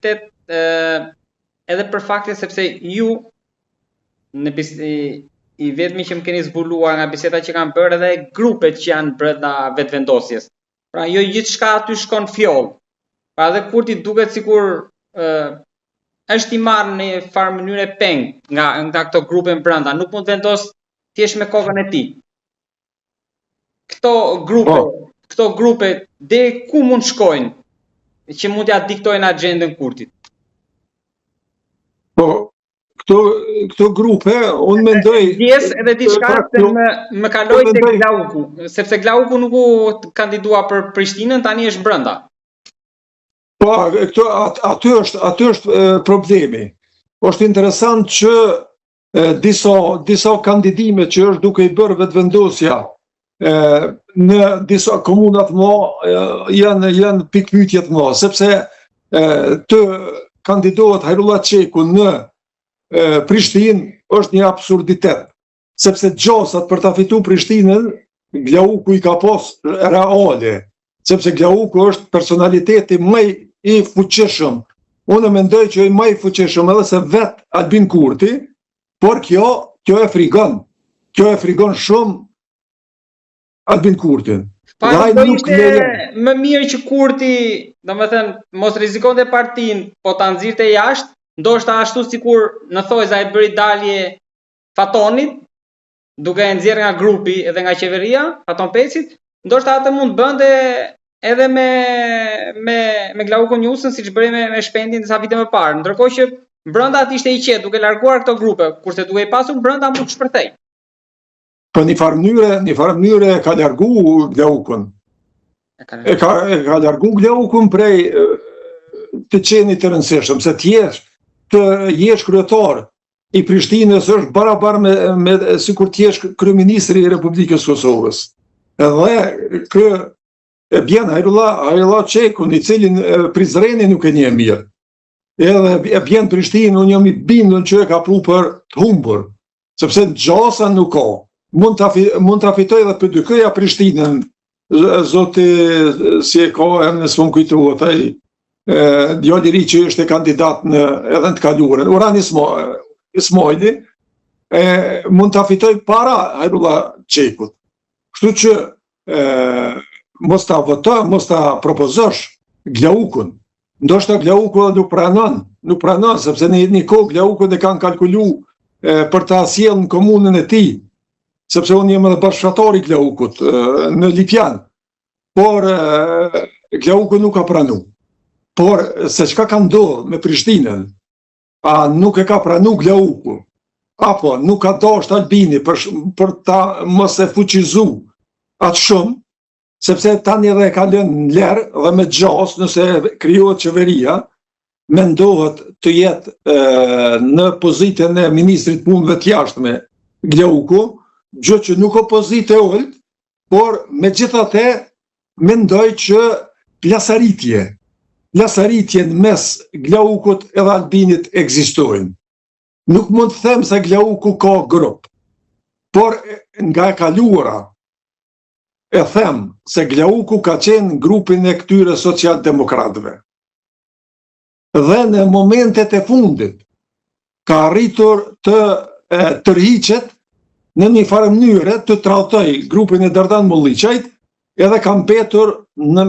edhe për faktin sepse ju i vetmi që më keni zbuluar nga biseda që kanë bërë edhe grupet që janë brenda vetëvendosjes. Pra jo gjithçka aty shkon fjoll. Pra edhe Kurti duket sikur është i marrë në një farë mënyrë peng nga këto grupe brenda, nuk mund të vendos thjesht me kokën e tij. Këto grupe deri ku mund shkojnë që mund t'ja diktojnë agjendën Kurtit? Po, këto grupe, unë mendoj... Yes, edhe diçka se më kaloi tek Glauku, sepse Glauku nuk u kandidua për Prishtinën, tani është brenda. Po, aty është problemi. Është interesant që disa kandidime që është duke i bërë vetëvendosja në disa komunat më janë pikpyetje më, sepse të kandidohet Hajrullah Çeku në Prishtinë është një absurditet, sepse gjosat për ta fituar Prishtinën, Glauku i ka pas reale, sepse Glauku është personaliteti më i fuqishëm. Unë mendoj që i më i fuqishëm edhe se vet Albin Kurti, por kjo e frigon. Kjo e frigon shumë Albin Kurtin. Do ishte më mirë që Kurti, domethënë, mos rrezikonte partinë, po ta nxirte jashtë, ndoshta ashtu sikur në Thojza e bëri dalje Fatonit, duke e nxjerrë nga grupi edhe nga qeveria, Faton Pecit, ndoshta atë mund bënte edhe me Glaukun Njusën, siç bëri me Shpendin disa vite më parë. Ndërkohë që brenda aty ishte i qetë, duke larguar këto grupe, kurse duke i pasur brenda mund të shpërthej. Po një farë mënyre ka largu Glaukun. E ka largu Glaukun prej të qenit të rëndësishëm, se të jesh kryetar i Prishtinës është barabar me sikur të jesh kryeministri i Republikës Kosovës. Edhe e bjen Hajrullah Çekun, i cilin Prizreni nuk e njeh mirë. Edhe e bjen Prishtinë, unë jam i bindur që e ka pru për të humbur, sepse gjasa nuk ka. Mund ta fitoj edhe për dykëja Prishtinën, zoti si e ka emrin s'm kujtohet ai, djali i ri që është kandidat në edhe të kaluarën, Uran Ismaili, mund ta fitoj para Hajrullah Çekut. Kështu që mos ta voto, mos ta propozosh Glaukun. Ndoshta Glauku nuk pranon, sepse në një kohë Glaukun e kanë kalkulu për ta sjellë në komunën e tij, sepse unë jam edhe bashkëfratar i Glaukut në Lipjan. Por Glauku nuk ka pranu. Por se çka ka ndodhur me Prishtinën, a nuk e ka pranu Glauku, apo nuk ka dashur Albini për ta mos e fuqizu atë shumë, sepse tani edhe ka lënë lërë dhe me gjas, nëse krijohet qeveria, mendohet të jetë në pozitën e ministrit punëve të jashtme Glauku, gjë që nuk o pozitë e olt, por megjithatë mendoj që plasëritje në mes Glaukut edhe Albinit ekzistojnë. Nuk mund të them se Glauku ka grup, por nga e kaluara e them se Glauku ka qenë grupin e këtyre social-demokratëve. Dhe në momentet e fundit ka arritur të tërhiqet në një farë mënyre të tradhtoj grupin e Dardan Molliçajt, edhe ka mbetur në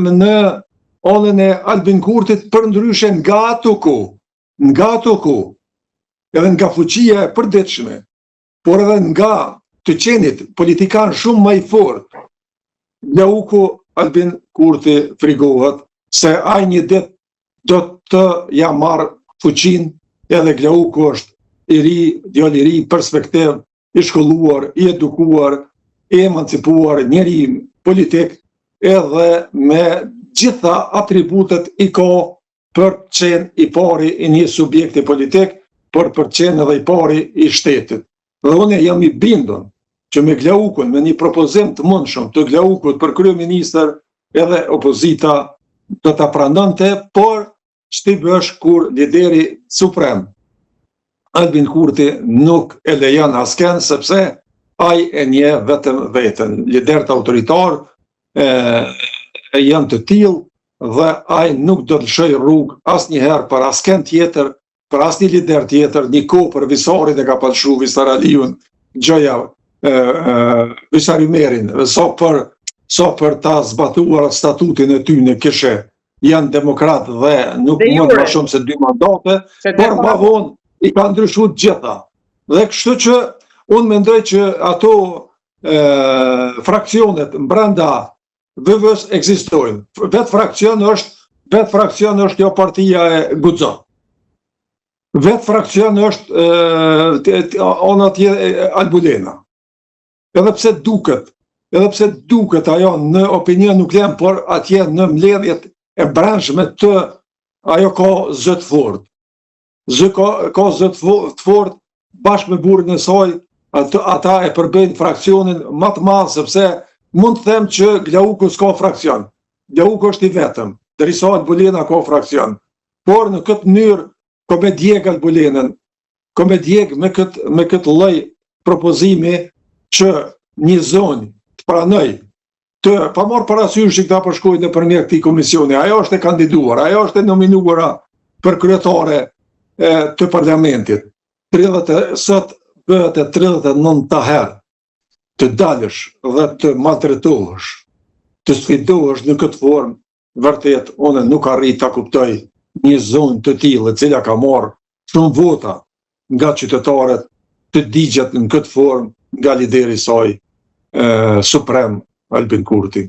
anën e Albin Kurtit për ndryshe nga ato kohë, edhe nga fuqia e përditshme, por edhe nga të qenit politikan shumë më i fortë, Glauku Albin Kurti frigohet se ai një ditë do të ja marrë fuqinë, edhe Glauku është i ri, djalë i ri, perspektiv, i shkolluar, i edukuar, i emancipuar, njeri politik, edhe me gjitha atributet i ka për të qenë i pari i një subjekti politik, për të qenë edhe i pari i shtetit. Dhe unë jam i bindur që me Glaukun, me një propozim të mundshëm të Glaukut për kryeministër, edhe opozita do ta pranonte, por ç'ti bësh kur lideri suprem Albin Kurti nuk e lejon asken, sepse ai e njeh vetëm veten. Liderët autoritar janë të tillë dhe ai nuk do të lëshoj rrugë asnjëherë për askën tjetër, për asnjë lider tjetër, një kohë për Visarin e ka palshu Visar Aliun, gjoja Visar Ymerin, so për ta zbatuar statutin e tyre kishe janë demokrat dhe nuk mund më shumë se 2 mandate, por ma vonë i ka ndryshuar gjitha. Dhe kështu që unë mendoj që ato fraksionet brenda VV-s ekzistojnë. Vetë fraksioni është jo partia e Guxo. Vetë fraksioni është ona atje Albulena. Edhe pse duket ajo në opinion nuklear, por atje në mbledhjet e brendshme të ajo ka zë të fortë. Ka zë të fortë bashkë me burrin e saj, ata e përbëjnë fraksionin më të madh sepse mund të them që Glauku s'ka fraksion. Glauku është i vetëm, derisa Albulena ka fraksion. Por në këtë mënyrë ko me djeg Albulenën, ko me djeg me këtë lloj propozimi që një zonë të pranoj, të pa marrë parasysh që këta përshkojnë nëpërmjet këtij komisioni. Ajo është e kandiduar, ajo është e nominuara për kryetare të parlamentit. Sot bëhet e 39 herë të dalësh dhe të maltretohesh, të sfidohesh në këtë formë, vërtet unë nuk arrit ta kuptoj një zonë të tillë e cila ka marrë shumë vota nga qytetarët të digjet në këtë formë nga lideri i saj suprem Albin Kurti.